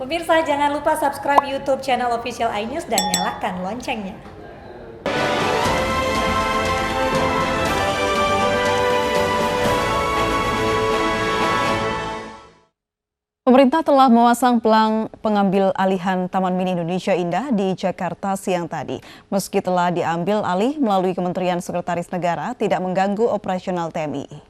Pemirsa, jangan lupa subscribe YouTube channel Official iNews dan nyalakan loncengnya. Pemerintah telah memasang pelang pengambil alihan Taman Mini Indonesia Indah di Jakarta siang tadi. Meski telah diambil alih melalui Kementerian Sekretaris Negara, tidak mengganggu operasional TMI.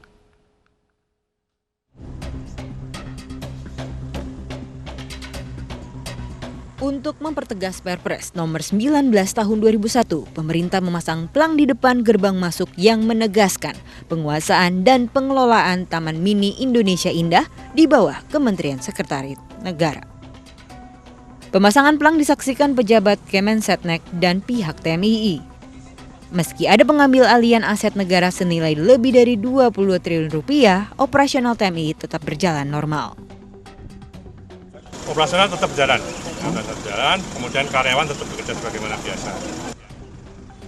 Untuk mempertegas Perpres nomor 19 tahun 2001, pemerintah memasang pelang di depan gerbang masuk yang menegaskan penguasaan dan pengelolaan Taman Mini Indonesia Indah di bawah Kementerian Sekretaris Negara. Pemasangan pelang disaksikan pejabat Kemensetnek dan pihak TMII. Meski ada pengambil alihan aset negara senilai lebih dari 20 triliun rupiah, operasional TMII tetap berjalan normal. Operasional tetap jalan, kemudian karyawan tetap bekerja sebagaimana biasa.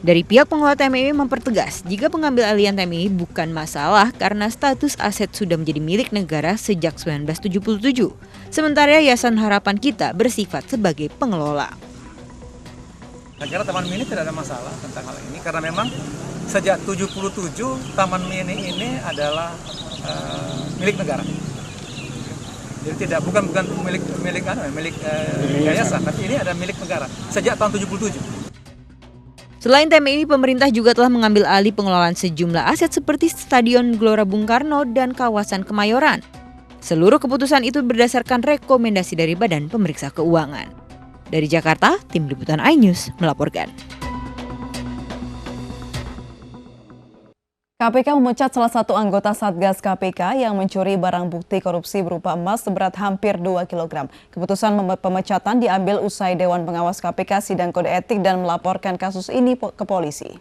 Dari pihak pengelola TMII mempertegas, jika pengambil alihan TMII bukan masalah karena status aset sudah menjadi milik negara sejak 1977. Sementara Yayasan Harapan Kita bersifat sebagai pengelola. Saya kira Taman Mini tidak ada masalah tentang hal ini karena memang sejak 77 Taman Mini ini adalah milik negara. Jadi bukan milik yayasan, tapi ini ada milik negara sejak tahun 77. Selain TMII, pemerintah juga telah mengambil alih pengelolaan sejumlah aset seperti Stadion Gelora Bung Karno dan kawasan Kemayoran. Seluruh keputusan itu berdasarkan rekomendasi dari Badan Pemeriksa Keuangan. Dari Jakarta, Tim Liputan iNews melaporkan. KPK memecat salah satu anggota Satgas KPK yang mencuri barang bukti korupsi berupa emas seberat hampir 2 kg. Keputusan pemecatan diambil usai Dewan Pengawas KPK sidang kode etik dan melaporkan kasus ini ke polisi.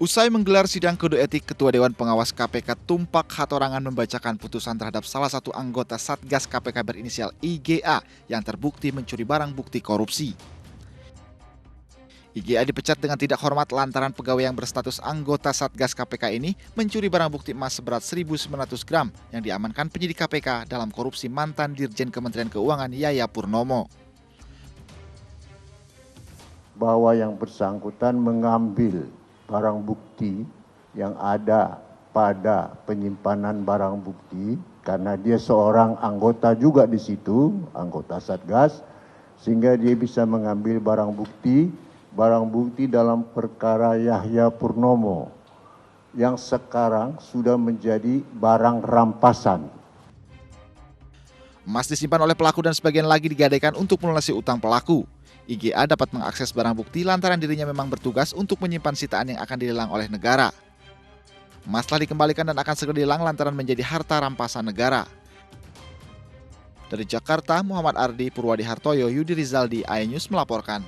Usai menggelar sidang kode etik, Ketua Dewan Pengawas KPK Tumpak Hatorangan membacakan putusan terhadap salah satu anggota Satgas KPK berinisial IGA yang terbukti mencuri barang bukti korupsi. IGA dipecat dengan tidak hormat lantaran pegawai yang berstatus anggota Satgas KPK ini mencuri barang bukti emas seberat 1.900 gram yang diamankan penyidik KPK dalam korupsi mantan Dirjen Kementerian Keuangan Yaya Purnomo. Bahwa yang bersangkutan mengambil barang bukti yang ada pada penyimpanan barang bukti karena dia seorang anggota juga di situ, anggota Satgas, sehingga dia bisa mengambil barang bukti dalam perkara Yahya Purnomo yang sekarang sudah menjadi barang rampasan. Emas disimpan oleh pelaku dan sebagian lagi digadaikan untuk melunasi utang pelaku. IGA dapat mengakses barang bukti lantaran dirinya memang bertugas untuk menyimpan sitaan yang akan dilelang oleh negara. Emas telah dikembalikan dan akan segera dilelang lantaran menjadi harta rampasan negara. Dari Jakarta, Muhammad Ardi, Purwadi Hartoyo, Yudi Rizaldi, iNews melaporkan.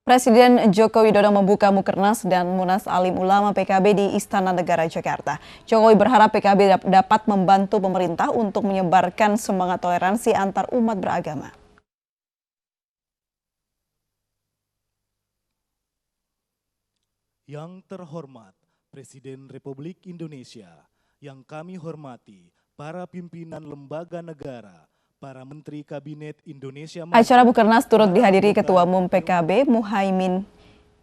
Presiden Joko Widodo membuka Mukernas dan Munas Alim Ulama PKB di Istana Negara Jakarta. Jokowi berharap PKB dapat membantu pemerintah untuk menyebarkan semangat toleransi antar umat beragama. Yang terhormat Presiden Republik Indonesia, yang kami hormati para pimpinan lembaga negara, para Menteri Kabinet Indonesia Maju. Acara Mukernas turut dihadiri Ketua Umum PKB Muhaimin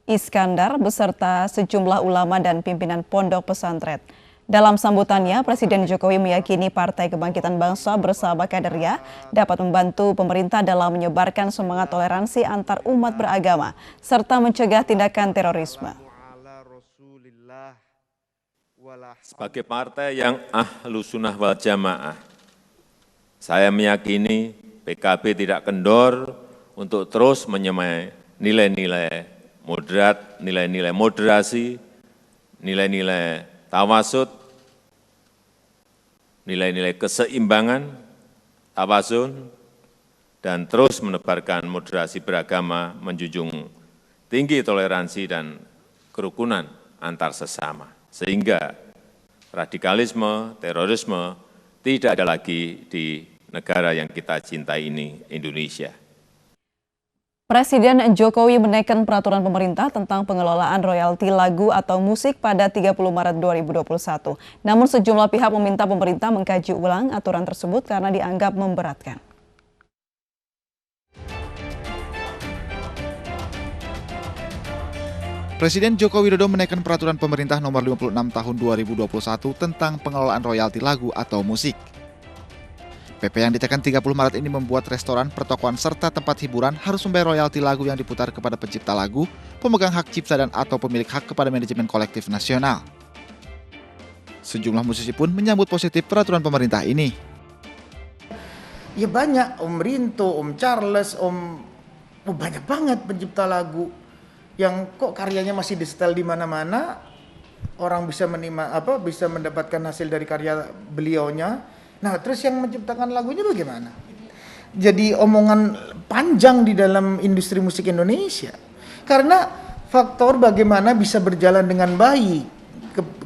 Iskandar beserta sejumlah ulama dan pimpinan pondok pesantren. Dalam sambutannya, Presiden Jokowi meyakini Partai Kebangkitan Bangsa bersama kadernya dapat membantu pemerintah dalam menyebarkan semangat toleransi antar umat beragama serta mencegah tindakan terorisme. Sebagai partai yang Ahlus Sunnah wal Jamaah, saya meyakini PKB tidak kendor untuk terus menyemai nilai-nilai moderat, nilai-nilai moderasi, nilai-nilai tawasud, nilai-nilai keseimbangan, tawazun, dan terus menebarkan moderasi beragama, menjunjung tinggi toleransi dan kerukunan antar sesama. Sehingga radikalisme, terorisme tidak ada lagi di negara yang kita cintai ini, Indonesia. Presiden Jokowi menaikkan peraturan pemerintah tentang pengelolaan royalti lagu atau musik pada 30 Maret 2021. Namun sejumlah pihak meminta pemerintah mengkaji ulang aturan tersebut karena dianggap memberatkan. Presiden Joko Widodo menaikkan peraturan pemerintah nomor 56 tahun 2021 tentang pengelolaan royalti lagu atau musik. PP yang ditekan 30 Maret ini membuat restoran, pertokoan, serta tempat hiburan harus membayar royalti lagu yang diputar kepada pencipta lagu, pemegang hak cipta dan atau pemilik hak kepada manajemen kolektif nasional. Sejumlah musisi pun menyambut positif peraturan pemerintah ini. Ya banyak, Om Rinto, Om Charles, banyak banget pencipta lagu yang kok karyanya masih disetel di mana-mana, orang bisa bisa mendapatkan hasil dari karya beliaunya. Nah, terus yang menciptakan lagunya bagaimana? Jadi omongan panjang di dalam industri musik Indonesia. Karena faktor bagaimana bisa berjalan dengan baik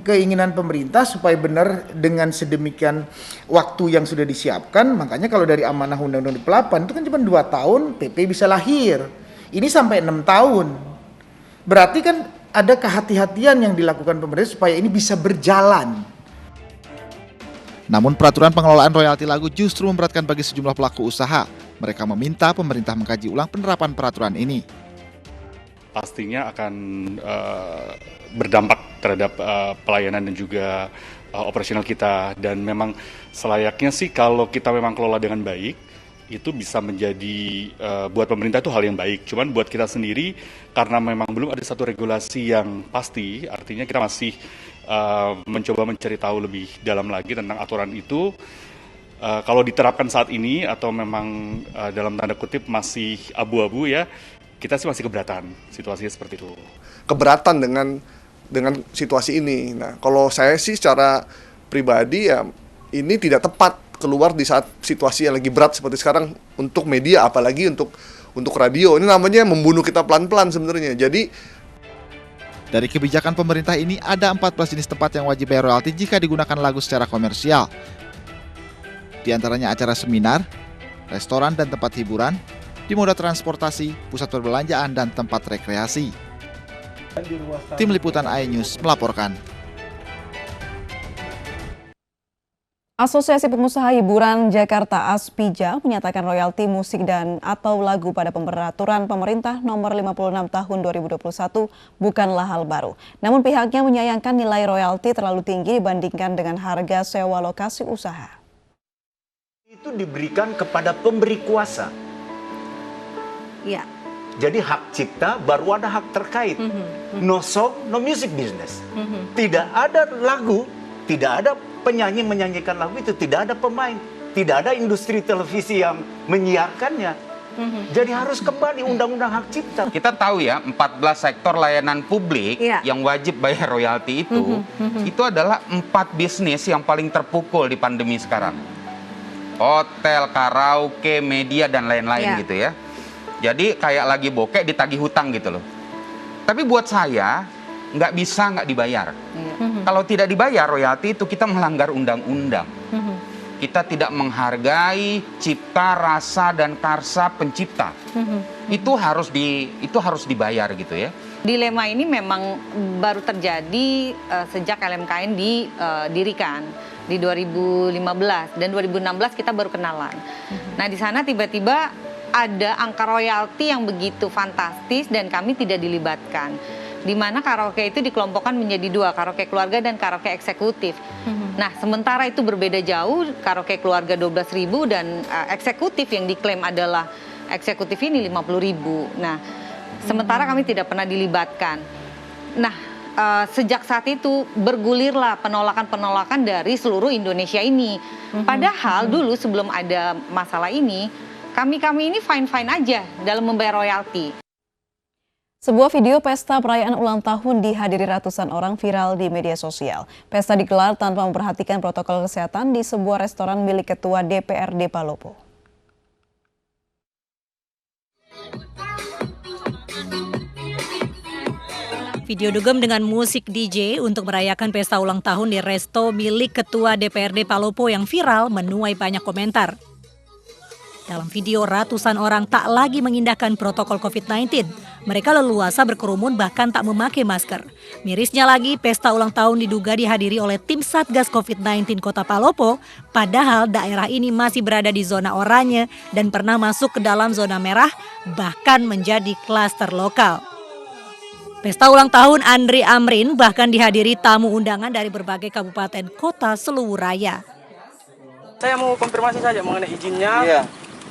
keinginan pemerintah supaya benar dengan sedemikian waktu yang sudah disiapkan. Makanya kalau dari amanah Undang-Undang 28 itu kan cuma 2 tahun PP bisa lahir. Ini sampai 6 tahun. Berarti kan ada kehati-hatian yang dilakukan pemerintah supaya ini bisa berjalan. Namun peraturan pengelolaan royalti lagu justru memberatkan bagi sejumlah pelaku usaha. Mereka meminta pemerintah mengkaji ulang penerapan peraturan ini. Pastinya akan berdampak terhadap pelayanan dan juga operasional kita. Dan memang selayaknya sih kalau kita memang kelola dengan baik, itu bisa menjadi buat pemerintah itu hal yang baik. Cuman buat kita sendiri, karena memang belum ada satu regulasi yang pasti, artinya kita masih mencoba mencari tahu lebih dalam lagi tentang aturan itu. Kalau diterapkan saat ini atau memang dalam tanda kutip masih abu-abu ya, kita sih masih keberatan situasinya seperti itu. Keberatan dengan situasi ini. Nah, kalau saya sih secara pribadi ya ini tidak tepat keluar di saat situasi yang lagi berat seperti sekarang untuk media, apalagi untuk radio. Ini namanya membunuh kita pelan-pelan sebenarnya. Jadi dari kebijakan pemerintah ini ada 14 jenis tempat yang wajib bayar royalti jika digunakan lagu secara komersial. Di antaranya acara seminar, restoran dan tempat hiburan, di moda transportasi, pusat perbelanjaan dan tempat rekreasi. Tim Liputan iNews melaporkan. Asosiasi Pengusaha Hiburan Jakarta (ASPIJA) menyatakan royalti musik dan atau lagu pada peraturan pemerintah nomor 56 tahun 2021 bukanlah hal baru. Namun pihaknya menyayangkan nilai royalti terlalu tinggi dibandingkan dengan harga sewa lokasi usaha. Itu diberikan kepada pemberi kuasa. Ya. Jadi hak cipta baru ada hak terkait. No song, no music business. Tidak ada lagu, tidak ada penyanyi menyanyikan lagu itu, tidak ada pemain, tidak ada industri televisi yang menyiarkannya. Jadi harus kembali undang-undang hak cipta. Kita tahu ya, 14 sektor layanan publik yang wajib bayar royalti itu adalah 4 bisnis yang paling terpukul di pandemi sekarang. Hotel, karaoke, media, dan lain-lain gitu ya. Jadi kayak lagi bokek ditagih hutang gitu loh. Tapi buat saya, nggak bisa nggak dibayar. Kalau tidak dibayar royalti itu kita melanggar undang-undang. Kita tidak menghargai cipta, rasa, dan karsa pencipta. Itu harus dibayar gitu ya. Dilema ini memang baru terjadi sejak LMKN didirikan di 2015 dan 2016 kita baru kenalan. Nah di sana tiba-tiba ada angka royalti yang begitu fantastis dan kami tidak dilibatkan. Di mana karaoke itu dikelompokkan menjadi 2, karaoke keluarga dan karaoke eksekutif. Nah, sementara itu berbeda jauh, karaoke keluarga 12.000 dan eksekutif yang diklaim adalah eksekutif ini 50.000. Nah, sementara kami tidak pernah dilibatkan. Nah, sejak saat itu bergulirlah penolakan-penolakan dari seluruh Indonesia ini. Padahal dulu sebelum ada masalah ini, kami ini fine-fine aja dalam membayar royalti. Sebuah video pesta perayaan ulang tahun dihadiri ratusan orang viral di media sosial. Pesta digelar tanpa memperhatikan protokol kesehatan di sebuah restoran milik Ketua DPRD Palopo. Video dugem dengan musik DJ untuk merayakan pesta ulang tahun di resto milik Ketua DPRD Palopo yang viral menuai banyak komentar. Dalam video, ratusan orang tak lagi mengindahkan protokol COVID-19. Mereka leluasa berkerumun bahkan tak memakai masker. Mirisnya lagi, pesta ulang tahun diduga dihadiri oleh tim Satgas COVID-19 Kota Palopo, padahal daerah ini masih berada di zona oranye dan pernah masuk ke dalam zona merah, bahkan menjadi klaster lokal. Pesta ulang tahun Andri Amrin bahkan dihadiri tamu undangan dari berbagai kabupaten kota seluruh raya. Saya mau konfirmasi saja mengenai izinnya. Iya.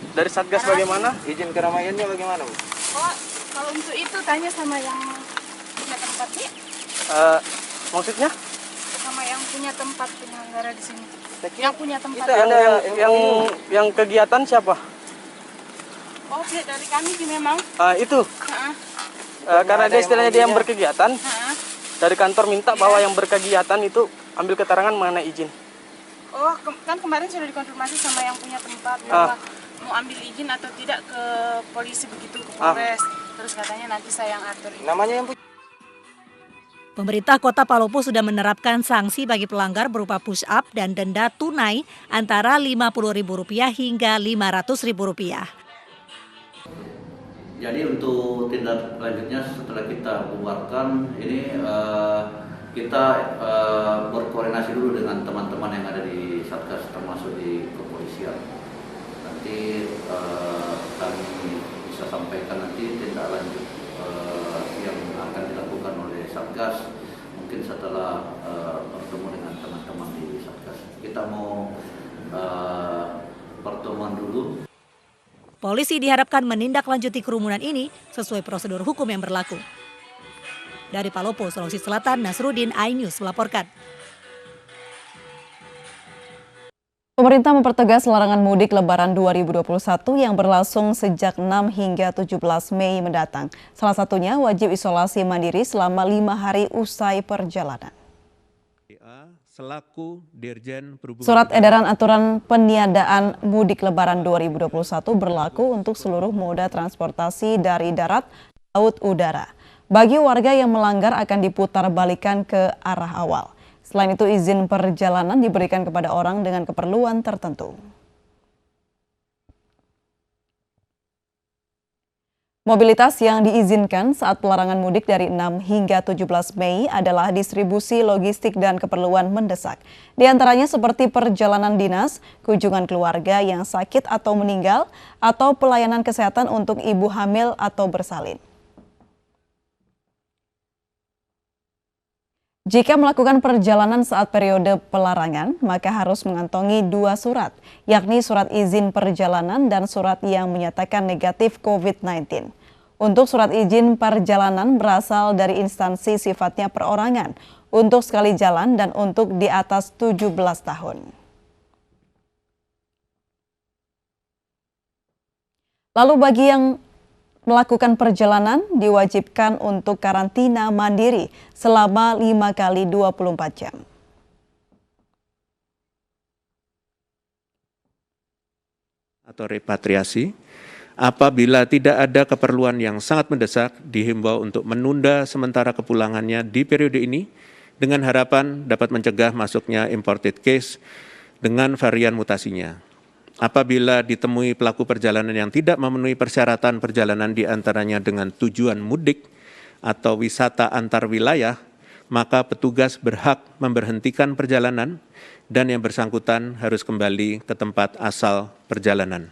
Dari Satgas bagaimana? Izin keramaiannya bagaimana, Bu? Oh, kalau untuk itu tanya sama yang punya tempat sih. Maksudnya? Sama yang punya tempat penyelenggara di sini. Yang punya tempat. Itu ada yang kegiatan siapa? Oh, dari kami sih memang. Itu. Karena dia istilahnya dia yang berkegiatan. Dari kantor minta bahwa yang berkegiatan itu ambil keterangan mengenai izin. Oh, kan kemarin sudah dikonfirmasi sama yang punya tempat bahwa mau ambil izin atau tidak ke polisi begitu, ke Polres. Terus katanya nanti saya yang atur. Namanya yang Pemerintah Kota Palopo sudah menerapkan sanksi bagi pelanggar berupa push up dan denda tunai antara Rp50.000 hingga Rp500.000. Jadi untuk tindak lanjutnya setelah kita bubarkan ini kita berkoordinasi dulu dengan teman-teman yang ada di Satgas termasuk di kepolisian. Nanti kami bisa sampaikan nanti tindak lanjut yang akan dilakukan oleh Satgas mungkin setelah bertemu dengan teman-teman di Satgas. Kita mau pertemuan dulu. Polisi diharapkan menindaklanjuti kerumunan ini sesuai prosedur hukum yang berlaku. Dari Palopo, Sulawesi Selatan, Nasruddin, iNews melaporkan. Pemerintah mempertegas larangan mudik Lebaran 2021 yang berlangsung sejak 6 hingga 17 Mei mendatang. Salah satunya wajib isolasi mandiri selama 5 hari usai perjalanan. Selaku Dirjen Perhubungan. Surat edaran aturan peniadaan mudik Lebaran 2021 berlaku untuk seluruh moda transportasi dari darat, laut, udara. Bagi warga yang melanggar akan diputar balikan ke arah awal. Selain itu, izin perjalanan diberikan kepada orang dengan keperluan tertentu. Mobilitas yang diizinkan saat pelarangan mudik dari 6 hingga 17 Mei adalah distribusi logistik dan keperluan mendesak. Di antaranya seperti perjalanan dinas, kunjungan keluarga yang sakit atau meninggal, atau pelayanan kesehatan untuk ibu hamil atau bersalin. Jika melakukan perjalanan saat periode pelarangan, maka harus mengantongi 2 surat, yakni surat izin perjalanan dan surat yang menyatakan negatif COVID-19. Untuk surat izin perjalanan berasal dari instansi sifatnya perorangan, untuk sekali jalan dan untuk di atas 17 tahun. Lalu bagi yang melakukan perjalanan diwajibkan untuk karantina mandiri selama 5 kali 24 jam. Atau repatriasi, apabila tidak ada keperluan yang sangat mendesak, dihimbau untuk menunda sementara kepulangannya di periode ini dengan harapan dapat mencegah masuknya imported case dengan varian mutasinya. Apabila ditemui pelaku perjalanan yang tidak memenuhi persyaratan perjalanan diantaranya dengan tujuan mudik atau wisata antar wilayah, maka petugas berhak memberhentikan perjalanan dan yang bersangkutan harus kembali ke tempat asal perjalanan.